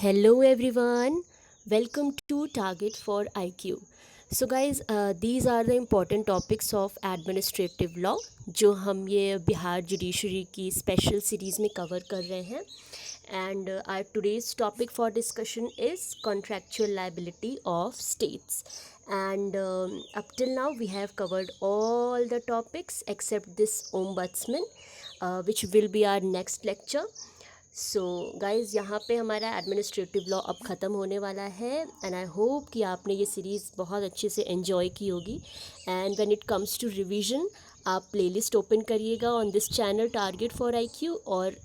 Hello everyone, welcome to Target for IQ. So guys, these are the important topics of administrative law जो हम ये Bihar judiciary की special series में cover कर रहे हैं. And our today's topic for discussion is contractual liability of states. And up till now we have covered all the topics except this ombudsman, which will be our next lecture. So guys, यहाँ पे हमारा administrative law अब ख़त्म होने वाला है. And I hope कि आपने ये सीरीज़ बहुत अच्छे से एंजॉय की होगी. And when it comes to revision, आप प्लेलिस्ट ओपन करिएगा on this channel target for IQ, और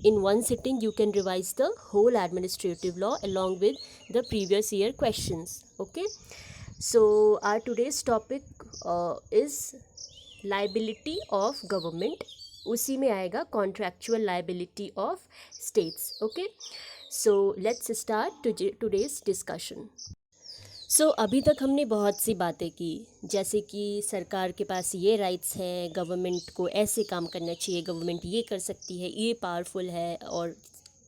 in one sitting you can revise the whole administrative law along with the previous year questions. Okay, so our today's topic is liability of government. उसी में आएगा contractual liability of states. Okay, so let's start today's discussion. So अभी तक हमने बहुत सी बातें की, जैसे कि सरकार के पास ये राइट्स हैं, गवर्नमेंट को ऐसे काम करना चाहिए, गवर्नमेंट ये कर सकती है, ये पावरफुल है और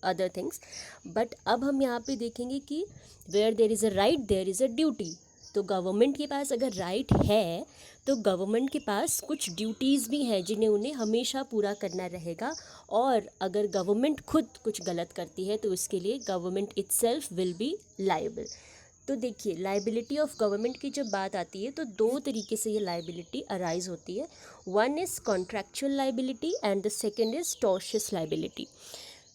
अदर थिंग्स. बट अब हम यहाँ पे देखेंगे कि where there is a right there is a duty. तो गवर्नमेंट के पास अगर राइट है तो गवर्नमेंट के पास कुछ ड्यूटीज़ भी हैं जिन्हें उन्हें हमेशा पूरा करना रहेगा. और अगर गवर्नमेंट खुद कुछ गलत करती है तो उसके लिए government itself will be liable. तो देखिए, लाइबिलिटी ऑफ गवर्नमेंट की जब बात आती है तो दो तरीके से ये लाइबिलिटी अराइज होती है. One is contractual liability and the second is tortious liability.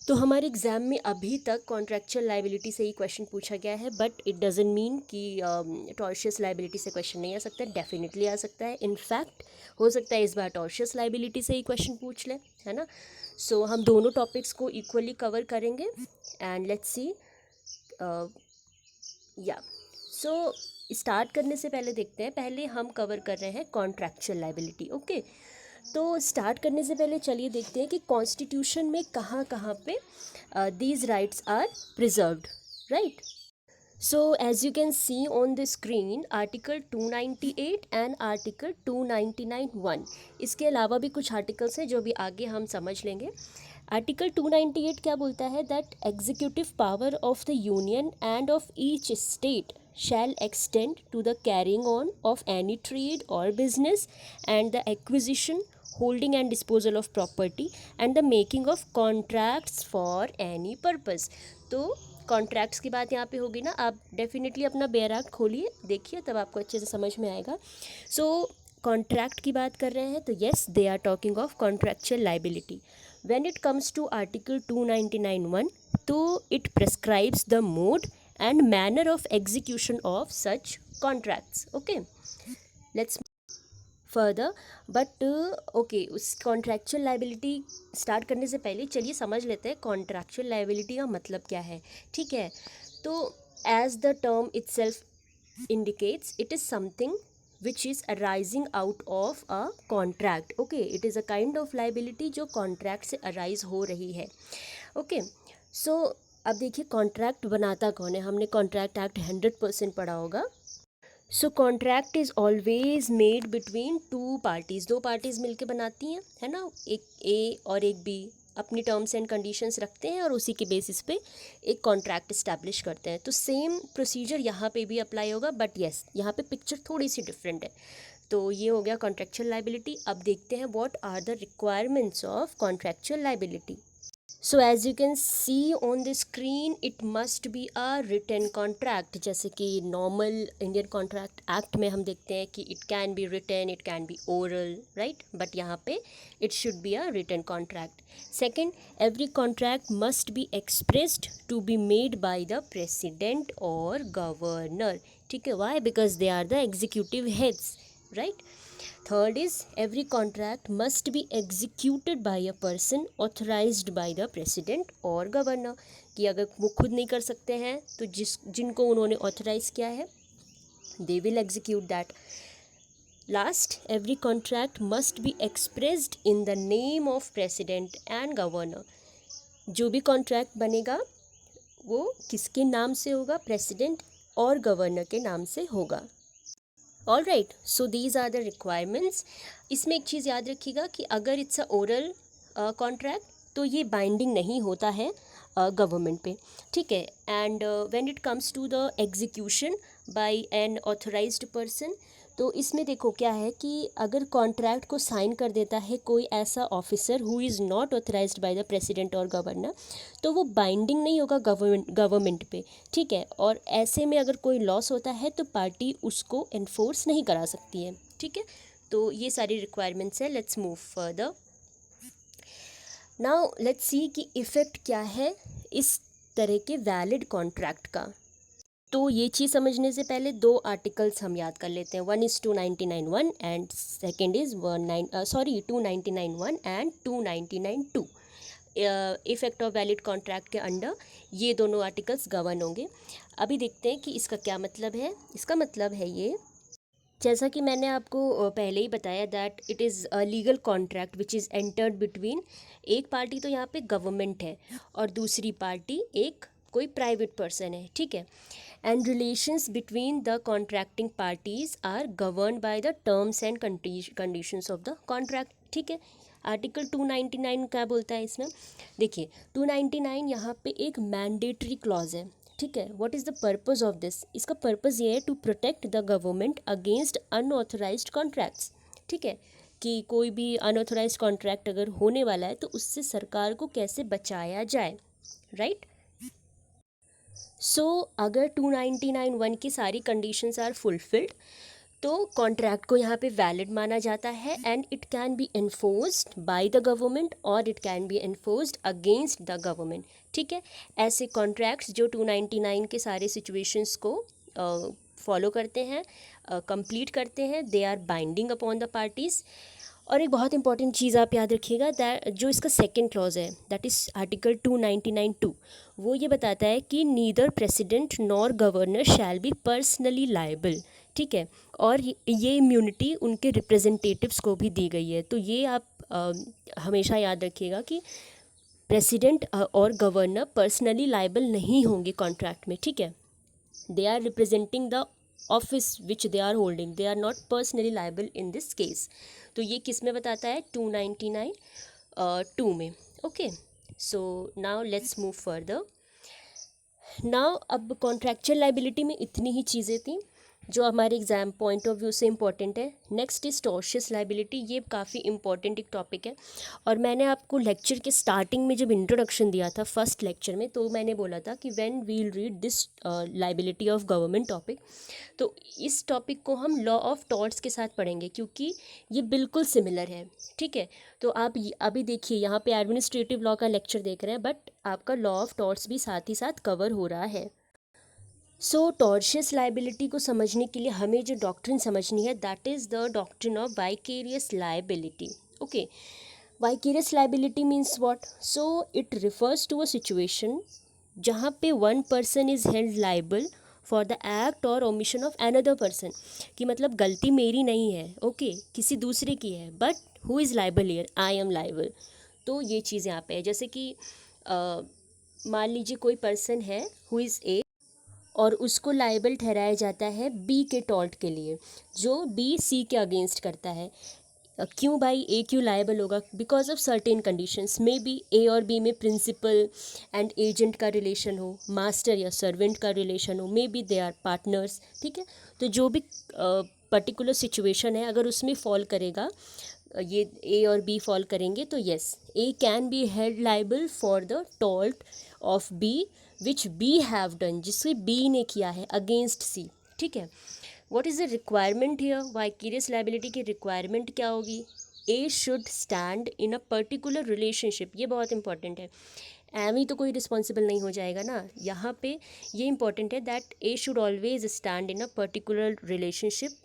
तो हमारे एग्ज़ाम में अभी तक कॉन्ट्रैक्चुअल लाइबिलिटी से ही क्वेश्चन पूछा गया है, बट इट डजंट मीन कि टॉर्शियस लाइबिलिटी से क्वेश्चन नहीं आ सकता. डेफिनेटली आ सकता है. इनफैक्ट हो सकता है इस बार टॉर्शियस लाइबिलिटी से ही क्वेश्चन पूछ ले, है ना. सो हम दोनों टॉपिक्स को इक्वली कवर करेंगे. And let's see. या सो स्टार्ट करने से पहले देखते हैं, पहले हम कवर कर रहे हैं कॉन्ट्रैक्चुअल लाइबिलिटी. ओके, तो स्टार्ट करने से पहले चलिए देखते हैं कि कॉन्स्टिट्यूशन में कहाँ कहाँ पे these rights are preserved, right. So as you can see on the screen, article 298 and article 299(1). इसके अलावा भी कुछ आर्टिकल्स हैं जो भी आगे हम समझ लेंगे. आर्टिकल 298 क्या बोलता है? That executive power of the union end of each state shall extend to the carrying on of any trade or business and the acquisition, holding and disposal of property and the making of contracts for any purpose. तो contracts की बात यहाँ पे होगी ना. आप definitely अपना बैराक खोलिए, देखिए, तब आपको अच्छे से समझ में आएगा. सो कॉन्ट्रैक्ट की बात कर रहे हैं तो yes, they are talking of contractual liability. When it comes to article 299(1), तो it prescribes the mode and manner of execution of such contracts. Okay, let's further. but okay, उस contractual liability स्टार्ट करने से पहले चलिए समझ लेते हैं contractual liability का मतलब क्या है. ठीक है, तो as the term itself indicates, it is something which is arising out of a contract. Okay, it is a kind of liability जो contract से arise हो रही है. Okay, so अब देखिए, कॉन्ट्रैक्ट बनाता कौन है? हमने कॉन्ट्रैक्ट एक्ट 100% पढ़ा होगा. So contract is always made between two parties. दो पार्टीज़ मिलके बनाती हैं, है ना. एक ए और एक बी अपनी टर्म्स एंड कंडीशंस रखते हैं और उसी के बेसिस पे एक कॉन्ट्रैक्ट इस्टेब्लिश करते हैं. तो सेम प्रोसीजर यहाँ पे भी अप्लाई होगा, बट येस, यहाँ पे पिक्चर थोड़ी सी डिफरेंट है. तो ये हो गया कॉन्ट्रैक्चुअल लाइबिलिटी. अब देखते हैं what are the requirements of contractual liability. So as you can see on the screen, it must be a written contract. जैसे कि नॉर्मल इंडियन कॉन्ट्रैक्ट एक्ट में हम देखते हैं कि it can be written, it can be oral, right. But यहाँ पे it should be a written contract. Second, every contract must be expressed to be made by the president or governor. ठीक है, why? Because they are the executive heads, right. Third is, every contract must be executed by a person authorized by the president और governor. कि अगर वो खुद नहीं कर सकते हैं तो जिनको उन्होंने ऑथराइज किया है, they will execute that. Last, every contract must be expressed in the name of president and governor. जो भी कॉन्ट्रैक्ट बनेगा वो किसके नाम से होगा? प्रेसिडेंट और गवर्नर के नाम से होगा. All right, so these are the requirements. इसमें एक चीज़ याद रखिएगा कि अगर इट्स अ ओरल कॉन्ट्रैक्ट तो ये बाइंडिंग नहीं होता है. गवर्नमेंट पे, ठीक है। And when it comes to the execution by an authorized person, तो इसमें देखो क्या है कि अगर कॉन्ट्रैक्ट को साइन कर देता है कोई ऐसा officer who is not authorised bye the president or governor, तो वो बाइंडिंग नहीं होगा गवर्नमेंट पे, ठीक है। और ऐसे में अगर कोई लॉस होता है तो पार्टी उसको एनफोर्स नहीं करा सकती है, ठीक है। तो ये सारी रिक्वायरमेंट्स है। Let's move further. Now let's सी कि इफ़ेक्ट क्या है इस तरह के वैलिड कॉन्ट्रैक्ट का। तो ये चीज़ समझने से पहले दो आर्टिकल्स हम याद कर लेते हैं। One is 299(1) and second is 299(1) and 299(2). Effect of valid contract के अंडर ये दोनों आर्टिकल्स गवर्न होंगे। अभी देखते हैं कि इसका क्या मतलब है। इसका मतलब है ये, जैसा कि मैंने आपको पहले ही बताया, that it is a legal contract which is entered between, एक पार्टी तो यहाँ पे गवर्नमेंट है और दूसरी पार्टी एक कोई प्राइवेट पर्सन है, ठीक है। And relations between the contracting parties are govern by the terms and conditions of the contract, ठीक है। आर्टिकल 299 क्या बोलता है इसमें, देखिए 299 यहाँ पे एक मैंडेटरी क्लॉज है, ठीक है। What is the purpose of this, इसका पर्पज़ ये है to protect the government against unauthorized contracts, ठीक है। कि कोई भी अनऑथराइज्ड कॉन्ट्रैक्ट अगर होने वाला है तो उससे सरकार को कैसे बचाया जाए, राइट। सो अगर 299(1) की सारी कंडीशंस आर फुलफिल्ड तो कॉन्ट्रैक्ट को यहाँ पे वैलिड माना जाता है and it can be enforced by the government और it can be enforced against the government, ठीक है। ऐसे कॉन्ट्रैक्ट्स जो 299 के सारे सिचुएशंस को फॉलो करते हैं, कंप्लीट करते हैं, they are binding upon the parties. और एक बहुत इंपॉर्टेंट चीज़ आप याद रखिएगा, दैट जो इसका सेकंड क्लॉज है दैट इज़ आर्टिकल 299(2), वो ये बताता है कि neither president nor governor shall be personally liable, ठीक है। और ये इम्यूनिटी उनके रिप्रेजेंटेटिव्स को भी दी गई है। तो ये आप हमेशा याद रखिएगा कि president or governor personally liable नहीं होंगे कॉन्ट्रैक्ट में, ठीक है। They are representing the office which they are holding, they are not personally liable in this case. तो ये किस में बताता है, 299(2) में, okay. So now let's move further. Now अब कॉन्ट्रैक्चुअल लाइबिलिटी में इतनी ही चीज़ें थी जो हमारे एग्ज़ाम पॉइंट ऑफ व्यू से इम्पॉर्टेंट है। Next is tortious liability. ये काफ़ी इंपॉर्टेंट एक टॉपिक है और मैंने आपको लेक्चर के स्टार्टिंग में जब इंट्रोडक्शन दिया था फर्स्ट लेक्चर में, तो मैंने बोला था कि when we'll read this liability of government topic, तो इस टॉपिक को हम लॉ ऑफ टॉर्ट्स के साथ पढ़ेंगे क्योंकि ये बिल्कुल सिमिलर है, ठीक है। तो आप अभी देखिए यहाँ पे एडमिनिस्ट्रेटिव लॉ का लेक्चर देख रहे हैं बट आपका लॉ ऑफ टॉर्ट्स भी साथ ही साथ कवर हो रहा है। सो टॉर्शियस लाइबिलिटी को समझने के लिए हमें जो डॉक्ट्रिन समझनी है that is the doctrine of vicarious liability, okay. Vicarious liability means what, so it refers to a situation जहाँ पे one person is held liable for the act or omission of another person, कि मतलब गलती मेरी नहीं है, okay, किसी दूसरे की है, but who is liable here, I am liable. तो ये चीज़ यहाँ पे है, जैसे कि मान लीजिए कोई पर्सन है हु इज़ ए और उसको लाइबल ठहराया जाता है बी के टॉल्ट के लिए जो बी सी के अगेंस्ट करता है। क्यों भाई ए क्यों लायबल होगा, because of certain conditions, may be A और बी में प्रिंसिपल एंड एजेंट का रिलेशन हो, मास्टर या सर्वेंट का रिलेशन हो, may be they are partners, ठीक है। तो जो भी पर्टिकुलर सिचुएशन है अगर उसमें फॉल करेगा, ये ए और बी फॉल करेंगे, तो yes A can be held liable for the tort of B which B have done, जिससे बी ने किया है अगेंस्ट सी, ठीक है। What is the requirement here, vicarious liability की रिक्वायरमेंट क्या होगी, A should stand in a particular relationship. ये बहुत इंपॉर्टेंट है, एम ही तो कोई रिस्पॉन्सिबल नहीं हो जाएगा ना, यहाँ पे ये इंपॉर्टेंट है that A should always stand in a particular relationship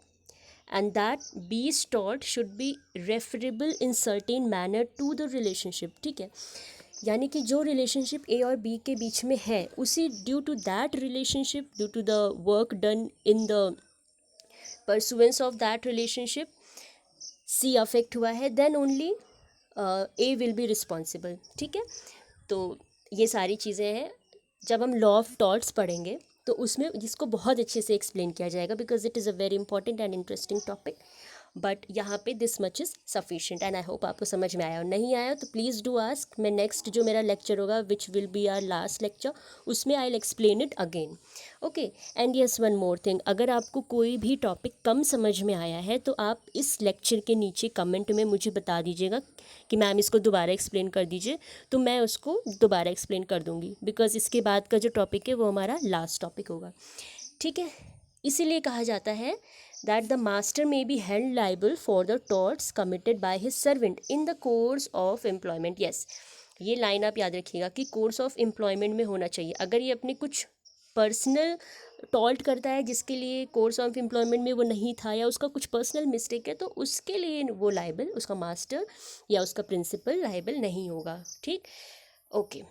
and that B's tort should be referable in certain manner to the relationship, ठीक है। यानी कि जो रिलेशनशिप ए और बी के बीच में है उसी due to that relationship, due to the work done in the pursuance of that relationship C affect हुआ है, then only A will be responsible, ठीक है। तो ये सारी चीज़ें हैं, जब हम लॉ ऑफ टॉर्ट्स पढ़ेंगे तो उसमें इसको बहुत अच्छे से एक्सप्लेन किया जाएगा because it is a very important and interesting topic. But यहाँ पे this much is sufficient and I hope आपको समझ में आया, और नहीं आया तो प्लीज़ डू आस्क। मैं नेक्स्ट जो मेरा लेक्चर होगा which will be our last lecture, उसमें I will explain it again. Okay, and yes one more thing, अगर आपको कोई भी टॉपिक कम समझ में आया है तो आप इस लेक्चर के नीचे कमेंट में मुझे बता दीजिएगा कि मैम इसको दोबारा एक्सप्लेन कर दीजिए, तो मैं उसको दोबारा एक्सप्लेन कर दूँगी, बिकॉज इसके बाद का जो टॉपिक है वो हमारा लास्ट टॉपिक होगा। ठीक है, इसीलिए कहा जाता है that the master may be held liable for the torts committed by his servant in the course of employment। yes, ये लाइन आप याद रखिएगा कि कोर्स ऑफ एम्प्लॉयमेंट में होना चाहिए। अगर ये अपने कुछ पर्सनल टॉल्ट करता है जिसके लिए कोर्स ऑफ एम्प्लॉयमेंट में वो नहीं था, या उसका कुछ पर्सनल मिस्टेक है, तो उसके लिए वो लाइबल, उसका मास्टर या उसका प्रिंसिपल लाइबल नहीं होगा। ठीक, okay.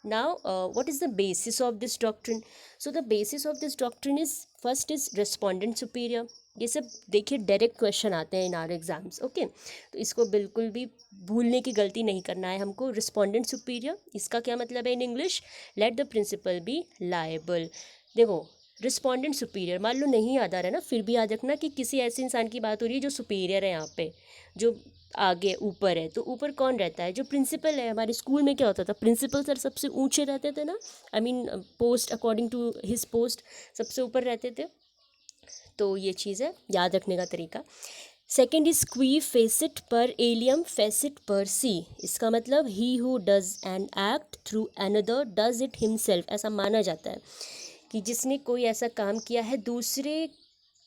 Now, what is the basis of this doctrine? So the basis of this doctrine is, first is respondent superior। ये सब देखिए डायरेक्ट क्वेश्चन आते हैं इन आर एग्जाम्स। ओके, तो इसको बिल्कुल भी भूलने की गलती नहीं करना है हमको। रिस्पोंडेंट सुपीरियर, इसका क्या मतलब है in English? Let the principal be liable. देखो, रिस्पोंडेंट सुपीरियर मान लो नहीं याद आ रहा है ना, फिर भी याद रखना कि किसी ऐसे इंसान की बात हो रही है जो सुपीरियर है यहाँ पे, जो आगे ऊपर है। तो ऊपर कौन रहता है? जो प्रिंसिपल है। हमारे स्कूल में क्या होता था, प्रिंसिपल सर सबसे ऊंचे रहते थे ना, I mean post according to his post सबसे ऊपर रहते थे। तो ये चीज़ है, याद रखने का तरीका। Second is qui facit per alium facit per सी। इसका मतलब he who does an act through another does it himself. ऐसा माना जाता है कि जिसने कोई ऐसा काम किया है दूसरे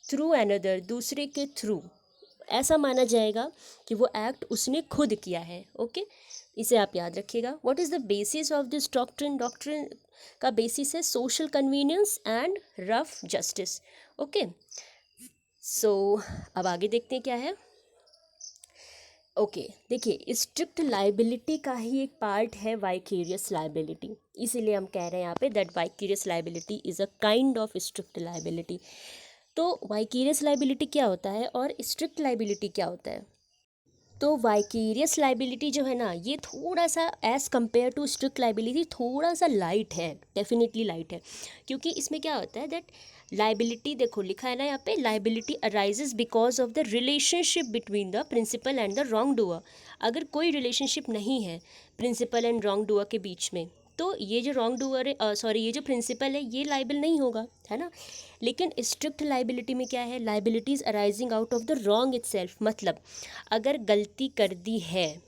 थ्रू अनदर, दूसरे के थ्रू, ऐसा माना जाएगा कि वो एक्ट उसने खुद किया है। ओके, इसे आप याद रखिएगा। What is the basis of this doctrine? Doctrine का बेसिस है social convenience and rough justice. Okay, so अब आगे देखते हैं क्या है। ओके, देखिए स्ट्रिक्ट लाइबिलिटी का ही एक पार्ट है वाइकेरियस लाइबिलिटी। इसीलिए हम कह रहे हैं यहाँ पे that vicarious liability is a kind of strict liability. तो वाइकेरियस लाइबिलिटी क्या होता है और स्ट्रिक्ट लाइबिलिटी क्या होता है? तो वाइकेरियस लाइबिलिटी जो है ना, ये थोड़ा सा as compare to strict liability थोड़ा सा लाइट है, डेफिनेटली लाइट है। क्योंकि इसमें क्या होता है दैट लाइबिलिटी, देखो लिखा है ना यहाँ पे, liability arises because of the relationship between the principal and the wrong doer. अगर कोई रिलेशनशिप नहीं है प्रिंसिपल एंड रॉन्ग डूअर के बीच में, तो ये जो रॉन्ग डूअर है, सॉरी, ये जो प्रिंसिपल है ये लाइबल नहीं होगा, है ना। लेकिन स्ट्रिक्ट लाइबिलिटी में क्या है? Liabilities arising out of the wrong itself. मतलब अगर गलती कर दी है,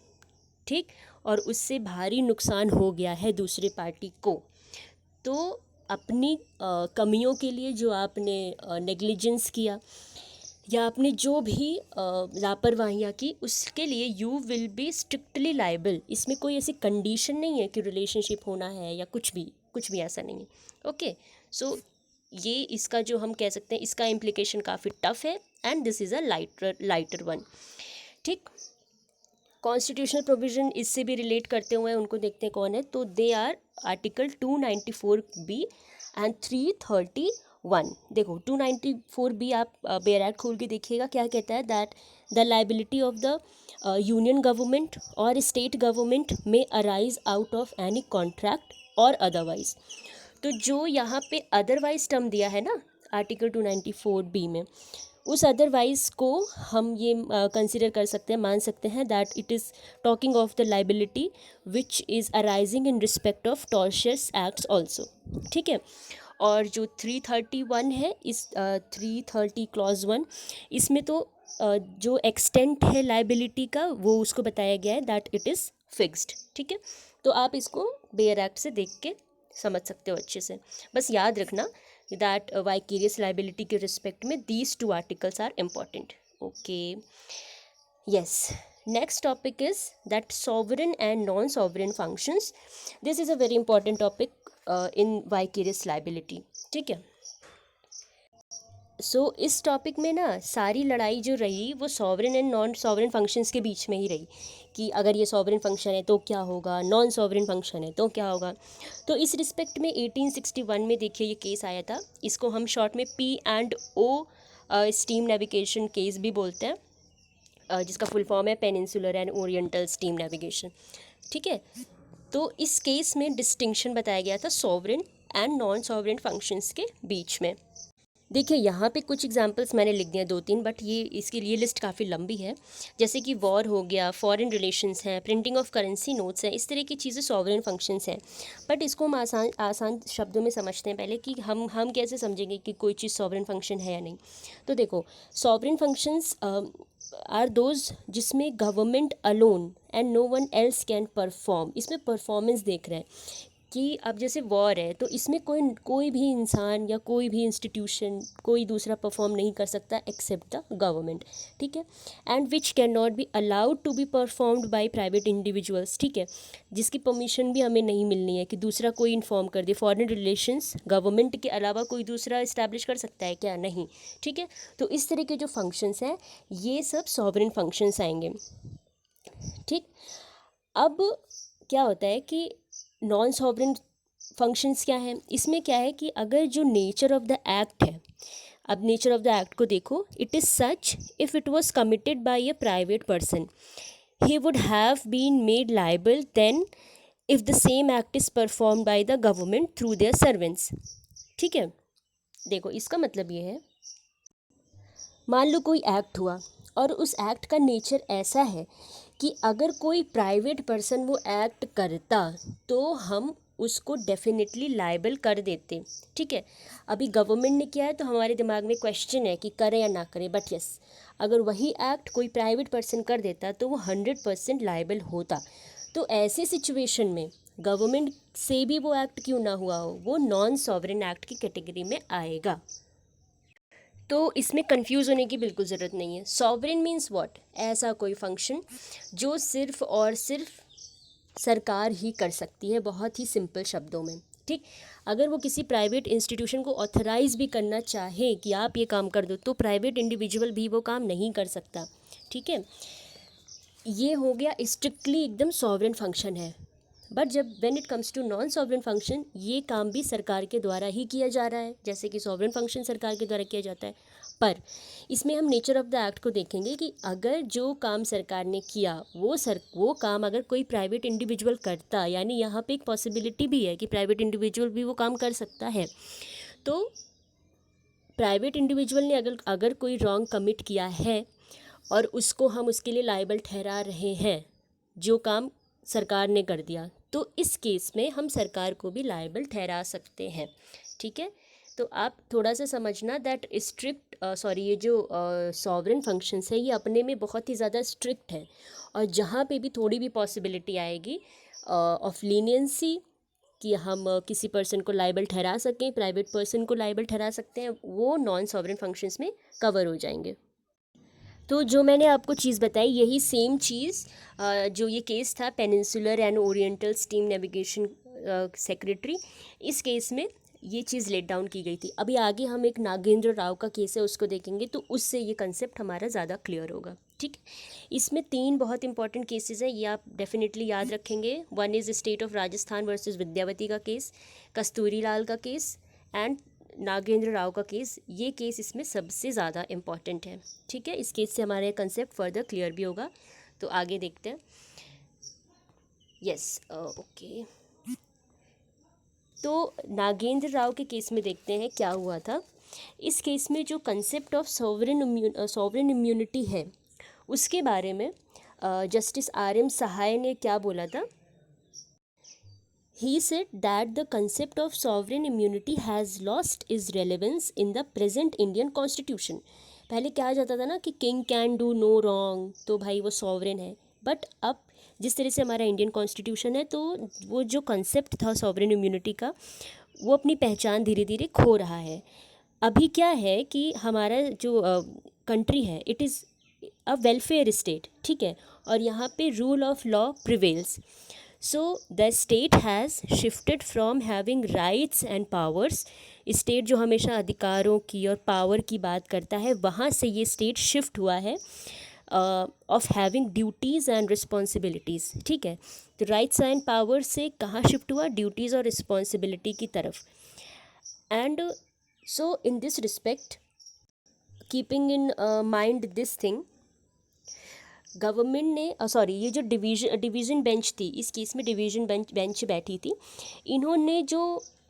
ठीक, और उससे भारी नुकसान हो गया है दूसरे पार्टी को, तो अपनी कमियों के लिए जो आपने नेग्लिजेंस किया या आपने जो भी लापरवाहियाँ की, उसके लिए you will be strictly liable. इसमें कोई ऐसी कंडीशन नहीं है कि रिलेशनशिप होना है या कुछ भी ऐसा नहीं है। ओके, सो ये इसका जो हम कह सकते हैं, इसका इम्प्लीकेशन काफ़ी टफ है and this is a lighter one. ठीक, कॉन्स्टिट्यूशनल प्रोविज़न इससे भी रिलेट करते हुए उनको देखते हैं कौन है। तो they are article 294B and 331। देखो 294B आप बेयर एक्ट खोल के देखिएगा क्या कहता है, that the liability of the union government और स्टेट गवर्नमेंट में arise out of any contract और अदरवाइज। तो जो यहाँ पे अदरवाइज टर्म दिया है ना आर्टिकल 294B में, उस अदरवाइज को हम ये कंसिडर कर सकते हैं, मान सकते हैं that it is talking of the liability which is arising in respect of tortious acts also. ठीक है, और जो 331 है, इस 330 क्लॉज 1, इसमें तो जो एक्सटेंट है लाइबिलिटी का वो उसको बताया गया है दैट इट इज़ फिक्स्ड। ठीक है, तो आप इसको बेयर एक्ट से देख के समझ सकते हो अच्छे से। बस याद रखना दैट वाइकेरियस लाइबिलिटी के रिस्पेक्ट में these two articles are important. Okay, yes, next topic is that sovereign and non sovereign functions. This is a very important topic in vicarious liability. ठीक है, सो इस टॉपिक में ना सारी लड़ाई जो रही वो sovereign and non sovereign functions के बीच में ही रही, कि अगर ये सॉवरेन फंक्शन है तो क्या होगा, नॉन सॉवरेन फंक्शन है तो क्या होगा। तो इस रिस्पेक्ट में 1861 में देखिए ये केस आया था, इसको हम शॉर्ट में P&O स्टीम नेविगेशन केस भी बोलते हैं, जिसका फुल फॉर्म है peninsular and oriental steam navigation. ठीक है, तो इस केस में डिस्टिंक्शन बताया गया था sovereign and non sovereign functions के बीच में। देखिए यहाँ पे कुछ एग्जांपल्स मैंने लिख दिए 2-3, बट ये इसके लिए लिस्ट काफ़ी लंबी है। जैसे कि वॉर हो गया, फॉरेन रिलेशंस हैं, प्रिंटिंग ऑफ करेंसी नोट्स हैं, इस तरह की चीज़ें सॉवरेन फंक्शंस हैं। बट इसको हम आसान आसान शब्दों में समझते हैं पहले कि हम कैसे समझेंगे कि कोई चीज़ सॉवरेन फंक्शन है या नहीं। तो देखो, सॉवरेन फंक्शंस आर दोज जिसमें government alone and no one else can perform. इसमें परफॉर्मेंस देख रहे हैं कि अब जैसे वॉर है तो इसमें कोई भी इंसान या कोई भी इंस्टीट्यूशन कोई दूसरा परफॉर्म नहीं कर सकता एक्सेप्ट द गवर्नमेंट, ठीक है। And which can not be allowed to be performed by private individuals, ठीक है, जिसकी परमिशन भी हमें नहीं मिलनी है कि दूसरा कोई इन्फॉर्म कर दे। फॉरेन रिलेशंस गवर्नमेंट के अलावा कोई दूसरा इस्टेब्लिश कर सकता है क्या? नहीं, ठीक है। तो इस तरह के जो फंक्शंस हैं ये सब सॉवरेन फंक्शंस आएंगे, ठीक। अब क्या होता है कि नॉन सॉवरेन फंक्शंस क्या है, इसमें क्या है कि अगर जो नेचर ऑफ द एक्ट है, अब नेचर ऑफ द एक्ट को देखो, it is such if it was committed by a private person he would have been made liable then if the same act is perform by the government through their servants, ठीक है। देखो इसका मतलब ये है, मान लो कोई एक्ट हुआ और उस एक्ट का नेचर ऐसा है कि अगर कोई प्राइवेट पर्सन वो एक्ट करता तो हम उसको डेफिनेटली लायबल कर देते, ठीक है। अभी गवर्नमेंट ने किया है तो हमारे दिमाग में क्वेश्चन है कि करें या ना करें, बट यस, अगर वही एक्ट कोई प्राइवेट पर्सन कर देता तो वो 100% लायबल होता। तो ऐसे सिचुएशन में गवर्नमेंट से भी वो एक्ट क्यों ना हुआ हो, वो नॉन सॉवरेन एक्ट की कैटेगरी में आएगा। तो इसमें कंफ्यूज होने की बिल्कुल ज़रूरत नहीं है। Sovereign means what? ऐसा कोई फंक्शन जो सिर्फ और सिर्फ सरकार ही कर सकती है, बहुत ही सिंपल शब्दों में, ठीक। अगर वो किसी प्राइवेट इंस्टीट्यूशन को ऑथराइज भी करना चाहे कि आप ये काम कर दो तो प्राइवेट इंडिविजुअल भी वो काम नहीं कर सकता, ठीक है। ये हो गया स्ट्रिक्टली एकदम सॉवरेन फंक्शन है। बट जब when it comes to non sovereign function, ये काम भी सरकार के द्वारा ही किया जा रहा है, जैसे कि सॉवरेन फंक्शन सरकार के द्वारा किया जाता है। पर इसमें हम नेचर ऑफ द एक्ट को देखेंगे कि अगर जो काम सरकार ने किया वो काम अगर कोई प्राइवेट इंडिविजुअल करता, यानी यहाँ पे एक पॉसिबिलिटी भी है कि प्राइवेट इंडिविजुअल भी वो काम कर सकता है। तो प्राइवेट इंडिविजुअल ने अगर कोई रॉन्ग कमिट किया है और उसको हम उसके लिए लायबल ठहरा रहे हैं, जो काम सरकार ने कर दिया, तो इस केस में हम सरकार को भी लायबल ठहरा सकते हैं, ठीक है। तो आप थोड़ा सा समझना दैट ये जो सॉवरेन फंक्शंस है ये अपने में बहुत ही ज़्यादा स्ट्रिक्ट है, और जहाँ पे भी थोड़ी भी पॉसिबिलिटी आएगी ऑफ लीनियंसी कि हम किसी पर्सन को लायबल ठहरा सकें, प्राइवेट पर्सन को लायबल ठहरा सकते हैं, वो नॉन सॉवरेन फंक्शंस में कवर हो जाएंगे। तो जो मैंने आपको चीज़ बताई यही सेम चीज़ जो ये केस था peninsular and oriental steam navigation secretary, इस केस में ये चीज़ लेट डाउन की गई थी। अभी आगे हम एक नागेंद्र राव का केस है उसको देखेंगे, तो उससे ये कंसेप्ट हमारा ज़्यादा क्लियर होगा, ठीक। इसमें 3 बहुत इंपॉर्टेंट केसेस हैं, ये आप डेफिनेटली याद रखेंगे। One is state of Rajasthan versus Vidyawati का केस, कस्तूरी लाल का केस एंड नागेंद्र राव का केस। ये केस इसमें सबसे ज़्यादा इम्पॉर्टेंट है, ठीक है। इस केस से हमारा कंसेप्ट फर्दर क्लियर भी होगा। तो आगे देखते हैं। Yes, okay. तो नागेंद्र राव के केस में देखते हैं क्या हुआ था। इस केस में जो कंसेप्ट ऑफ सॉवरेन इम्यूनिटी है उसके बारे में जस्टिस RM सहाय ने क्या बोला था। He said that the concept of sovereign immunity has lost its relevance in the present Indian Constitution. पहले क्या जाता था ना कि king can do no wrong, तो भाई वो सॉवरेन है। बट अब जिस तरह से हमारा इंडियन कॉन्स्टिट्यूशन है तो वो जो कंसेप्ट था सॉवरेन इम्यूनिटी का वो अपनी पहचान धीरे धीरे खो रहा है। अभी क्या है कि हमारा जो कंट्री है it is a welfare state, ठीक है, और यहाँ पे rule of law prevails. So the state has shifted from having rights and powers, state जो हमेशा अधिकारों की और पावर की बात करता है वहाँ से ये स्टेट शिफ्ट हुआ है of having duties and responsibilities, ठीक है। तो राइट्स एंड पावर से कहाँ शिफ्ट हुआ? ड्यूटीज़ और रिस्पॉन्सिबिलिटी की तरफ। And so in this respect, keeping in mind this thing, government ने ये जो डिवीज़न बेंच थी, इस केस में डिवीज़न बेंच बैठी थी, इन्होंने जो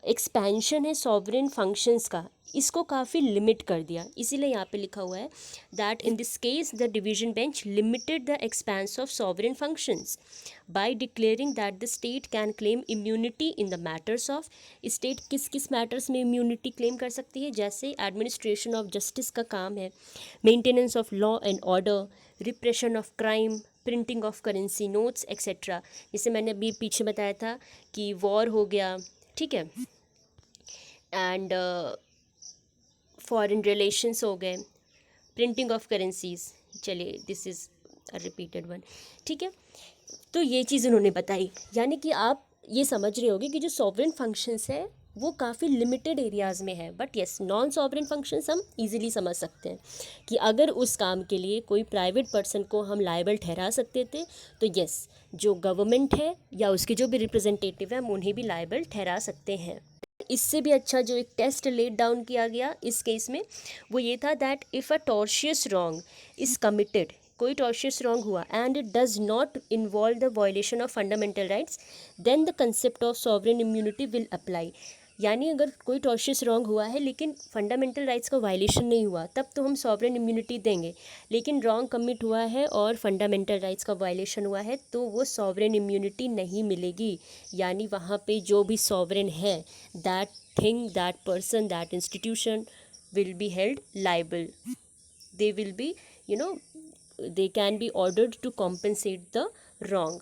एक्सपेंशन है सॉवरेन फंक्शंस का, इसको काफ़ी लिमिट कर दिया, इसीलिए यहाँ पे लिखा हुआ है that in this case the division bench limited the expense of sovereign functions by declaring that the state can claim immunity in the matters of, state किस किस मैटर्स में इम्यूनिटी क्लेम कर सकती है, जैसे एडमिनिस्ट्रेशन ऑफ जस्टिस का काम है, maintenance of law and order, repression of crime, printing of currency notes etcetera. जैसे मैंने अभी पीछे बताया था कि वॉर हो गया, ठीक है, एंड फॉरेन रिलेशंस हो गए, प्रिंटिंग ऑफ करेंसीज, चलिए this is a repeated one, ठीक है। तो ये चीज़ उन्होंने बताई, यानी कि आप ये समझ रहे होगे कि जो सॉवरेन फंक्शंस है वो काफ़ी लिमिटेड एरियाज़ में है, but yes non sovereign functions हम इजीली समझ सकते हैं कि अगर उस काम के लिए कोई प्राइवेट पर्सन को हम लायबल ठहरा सकते थे तो येस जो गवर्नमेंट है या उसके जो भी रिप्रेजेंटेटिव है हम उन्हें भी लायबल ठहरा सकते हैं। इससे भी अच्छा जो एक टेस्ट लेट डाउन किया गया इस केस में वो ये था that if a tortious wrong is committed, कोई टॉर्शियस रॉन्ग हुआ and it does not involve the violation of fundamental rights then the concept of sovereign immunity will apply. यानी अगर कोई टॉर्शियस रॉन्ग हुआ है लेकिन फंडामेंटल राइट्स का violation नहीं हुआ तब तो हम सॉवरेन इम्यूनिटी देंगे, लेकिन रॉन्ग कमिट हुआ है और फंडामेंटल राइट्स का वायलेशन हुआ है तो वो सॉवरेन इम्यूनिटी नहीं मिलेगी। यानी वहाँ पे जो भी सॉवरेन है that thing that person that institution will be held liable, they will be they can be ordered to compensate the wrong।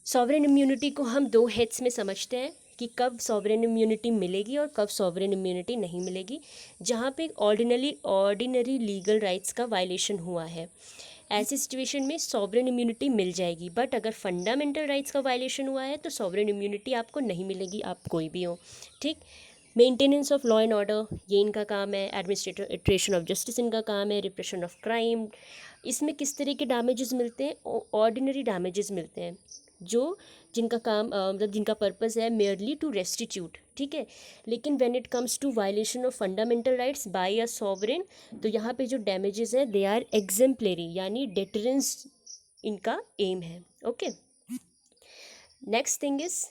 Sovereign immunity को हम दो हेड्स में समझते हैं कि कब सॉवरेन इम्यूनिटी मिलेगी और कब सॉवरेन इम्यूनिटी नहीं मिलेगी। जहाँ पे ऑर्डिनरी लीगल राइट्स का वायलेशन हुआ है ऐसी सिचुएशन में सॉवरेन इम्यूनिटी मिल जाएगी, बट अगर फंडामेंटल राइट्स का वायलेशन हुआ है तो सॉवरेन इम्यूनिटी आपको नहीं मिलेगी, आप कोई भी हो, ठीक। Maintenance of law and order ये इनका काम है, एडमिनिस्ट्रेशन ऑफ जस्टिस इनका काम है, रिप्रेशन ऑफ क्राइम। इसमें किस तरह के डैमेजेस मिलते हैं, ऑर्डिनरी डैमेजेस मिलते हैं जो जिनका काम मतलब जिनका पर्पस है मेयरली टू रेस्टिट्यूट, ठीक है। लेकिन when it comes to violation of fundamental rights by a sovereign तो यहाँ पे जो डैमेजेस है दे आर एग्जेम्पलरी, यानी डेटरेंस इनका एम है, ओके। नेक्स्ट थिंग इज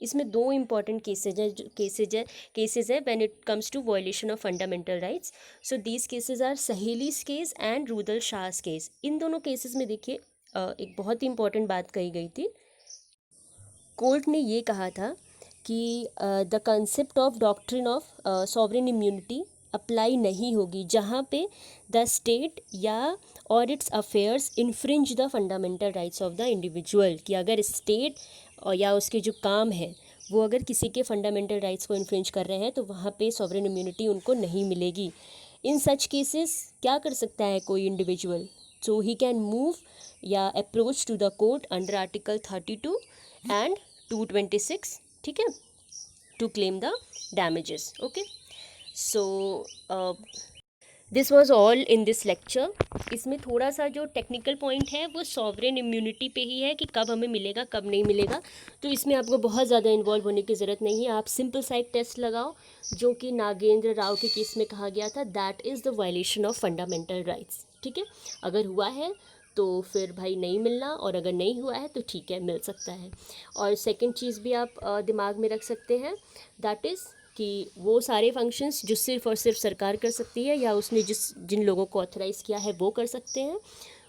इसमें दो इंपॉर्टेंट केसेज है when it comes to violation of fundamental rights. So these cases are Saheli's case and Rudul Sah's case. इन दोनों केसेस में देखिए एक बहुत ही इंपॉर्टेंट बात कही गई थी। कोर्ट ने ये कहा था कि the concept of doctrine of sovereign immunity apply नहीं होगी जहाँ पे द स्टेट या और it's affairs infringe the fundamental rights of the individual, कि अगर स्टेट या उसके जो काम है वो अगर किसी के फंडामेंटल राइट्स को इन्फ्रिंज कर रहे हैं तो वहाँ पे सॉवरेन इम्यूनिटी उनको नहीं मिलेगी। इन सच केसेस क्या कर सकता है कोई individual, so he can move या approach to the court under article 32 and 226, ठीक है, to claim the damages, okay. So this was all in this lecture. इसमें थोड़ा सा जो टेक्निकल पॉइंट है वो सॉवरेन इम्यूनिटी पे ही है कि कब हमें मिलेगा कब नहीं मिलेगा, तो इसमें आपको बहुत ज़्यादा इन्वॉल्व होने की ज़रूरत नहीं है। आप सिंपल सा एक टेस्ट लगाओ जो कि नागेंद्र राव के केस में कहा गया था, that is the violation of fundamental rights, ठीक है। अगर हुआ है तो फिर भाई नहीं मिलना, और अगर नहीं हुआ है तो ठीक है मिल सकता है। और सेकंड चीज़ भी आप दिमाग में रख सकते हैं, दैट इज़ कि वो सारे फंक्शंस जो सिर्फ और सिर्फ सरकार कर सकती है या उसने जिन लोगों को ऑथराइज़ किया है वो कर सकते हैं,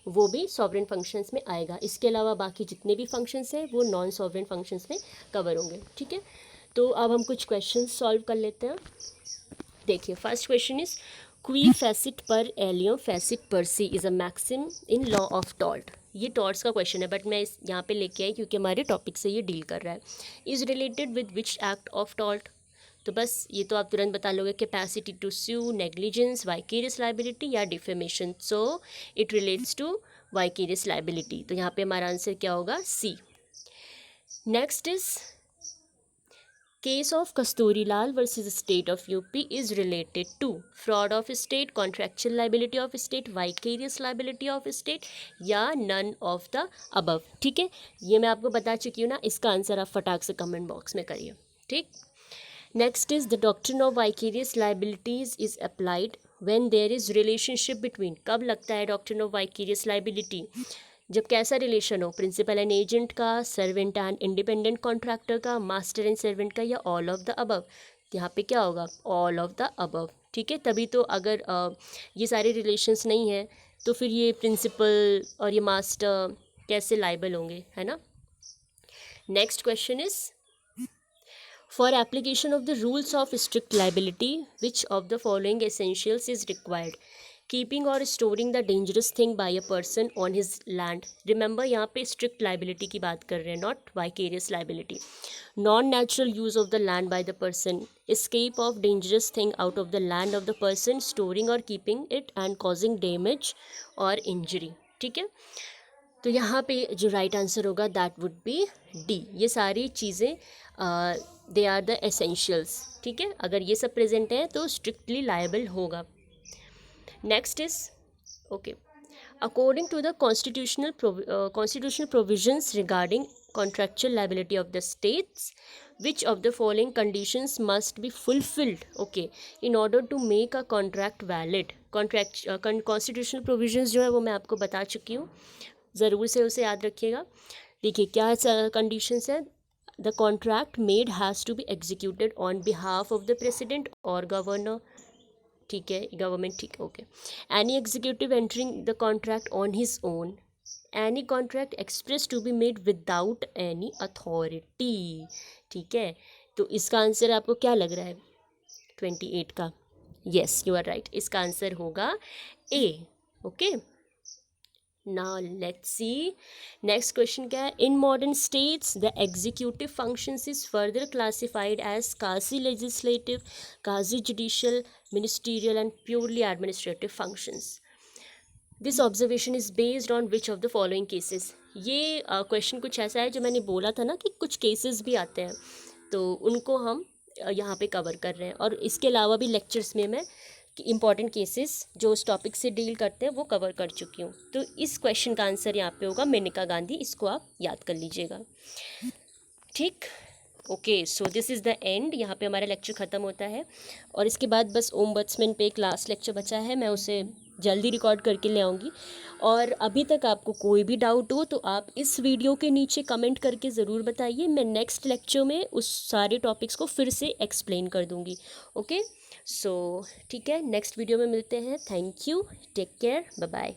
वो भी सॉवरेन फंक्शंस में आएगा। इसके अलावा बाकी जितने भी फंक्शंस हैं वो नॉन सॉवरेन फंक्शंस में कवर होंगे, ठीक है। तो अब हम कुछ क्वेश्चन सॉल्व कर लेते हैं। देखिए first question is qui facit per alium facit per se is a maxim in law of tort. ये टॉर्ट्स का क्वेश्चन है बट मैं इस यहाँ पे लेके आई क्योंकि हमारे टॉपिक से ये डील कर रहा है। Is related with which act of tort, तो बस ये तो आप तुरंत बता लोगे, capacity to sue, negligence, vicarious liability या defamation. So it relates to vicarious liability, तो यहाँ पे हमारा आंसर क्या होगा, C. Next is case of Kasturilal versus state of UP is related to fraud of state, contractual liability of state, vicarious liability of state या none of the above, ठीक है। ये मैं आपको बता चुकी हूँ ना, इसका आंसर आप फटाक से कमेंट बॉक्स में करिए, ठीक। Next is the doctrine of vicarious liabilities is applied when there is relationship between, कब लगता है डॉक्ट्रिन ऑफ वाइकेरियस लाइबिलिटी, जब कैसा रिलेशन हो, प्रिंसिपल एंड एजेंट का, सर्वेंट एंड इंडिपेंडेंट कॉन्ट्रैक्टर का, मास्टर एंड सर्वेंट का, या ऑल ऑफ द अबव। यहाँ पे क्या होगा, ऑल ऑफ द अबव, ठीक है। तभी तो अगर ये सारे रिलेशंस नहीं हैं तो फिर ये प्रिंसिपल और ये मास्टर कैसे लाइबल होंगे, है ना। Next question is, for application of the rules of strict liability, which of the following essentials is required? Keeping or storing the dangerous thing by a person on his land. Remember यहाँ पे strict liability की बात कर रहे हैं, not vicarious liability. Non-natural use of the land by the person. Escape of dangerous thing out of the land of the person. Storing or keeping it and causing damage or injury. ठीक है, तो यहाँ पे जो right answer होगा that would be D. ये सारी चीज़ें दे आर द एसेंशियल्स, ठीक है। अगर ये सब प्रेजेंट हैं तो स्ट्रिक्टली लायबल होगा। Next is, okay, according to the constitutional provisions regarding contractual liability of the states, which of the following conditions must be fulfilled, okay, in order to make a contract valid? Constitutional provisions जो है वो मैं आपको बता चुकी हूँ, ज़रूर से उसे याद रखिएगा। देखिए क्या कंडीशंस है, the contract made has to be executed on behalf of the president or governor, ठीक है, गवर्नमेंट, ठीक है, okay. Any executive entering the contract on his own, any contract express to be made without any authority, ठीक है। तो इसका answer आपको क्या लग रहा है 28 का? येस, यू आर राइट, इसका आंसर होगा A, okay. Now let's see next question क्या है। In modern states the executive functions is further classified as quasi legislative, quasi judicial, ministerial and purely administrative functions. This observation is based on which of the following cases. ये question कुछ ऐसा है जो मैंने बोला था ना कि कुछ केसेस भी आते हैं, तो उनको हम यहाँ पे कवर कर रहे हैं, और इसके अलावा भी लेक्चर्स में मैं इंपॉर्टेंट केसेस जो उस टॉपिक से डील करते हैं वो कवर कर चुकी हूँ। तो इस क्वेश्चन का आंसर यहाँ पे होगा मेनका गांधी, इसको आप याद कर लीजिएगा, ठीक। Okay, so this is the end, यहाँ पे हमारा लेक्चर ख़त्म होता है, और इसके बाद बस ओम्बड्समैन पे एक लास्ट लेक्चर बचा है, मैं उसे जल्दी रिकॉर्ड करके ले आऊँगी। और अभी तक आपको कोई भी डाउट हो तो आप इस वीडियो के नीचे कमेंट करके ज़रूर बताइए, मैं नेक्स्ट लेक्चर में उस सारे टॉपिक्स को फिर से एक्सप्लेन कर दूँगी, ओके। सो ठीक है, नेक्स्ट वीडियो में मिलते हैं। Thank you, take care, bye bye.